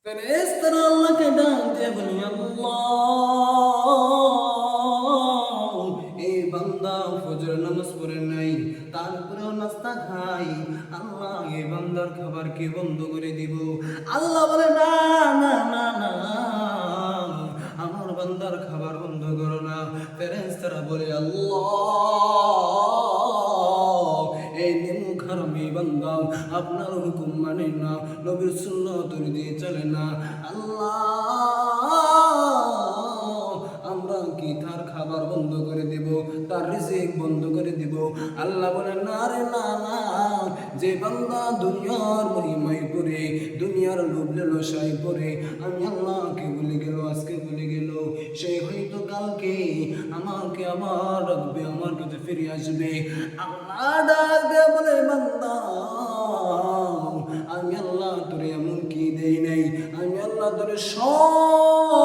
ফেরেশতারা আল্লাহকে ডাক দিয়ে বলে, আল্লাহ, এই বান্দা ফজর নামাজ পড়ে নাই, তারপরেও নাস্তা খাই, আল্লাহ এই বান্দার খাবার কি বন্ধ করে দিব? আল্লাহ বলে, না না না না, আমার বান্দার খাবার বন্ধ করো না। ফেরেশতারা বলে, আল্লাহ, এই নিমুখ হারামি বান্দা আপনার হুকুম মানে না, নবীর সুন্নাত দিয়ে চলে না। আল্লাহ, আমরা কি তার খাবার বন্ধ করে দিব, তার রিজিক বন্ধ করে দিব? আল্লাহ বলে, না রে না না, যে বান্দা দুনিয়ার মহিমায় পড়ে, দুনিয়ার লোভ লালসায় পড়ে আমি আল্লাহকে ভুলে গেল, আজকে ভুলে গেল, সে হয়তো কালকে আমাকে আবার রাখবে, আমার কাছে ফিরে আসবে। আল্লাহ ডাক দিয়ে বলে, বান্দা, আমি আল্লাহ তোরে এমন কি দেই নাই, আমি আল্লাহ তোরে সব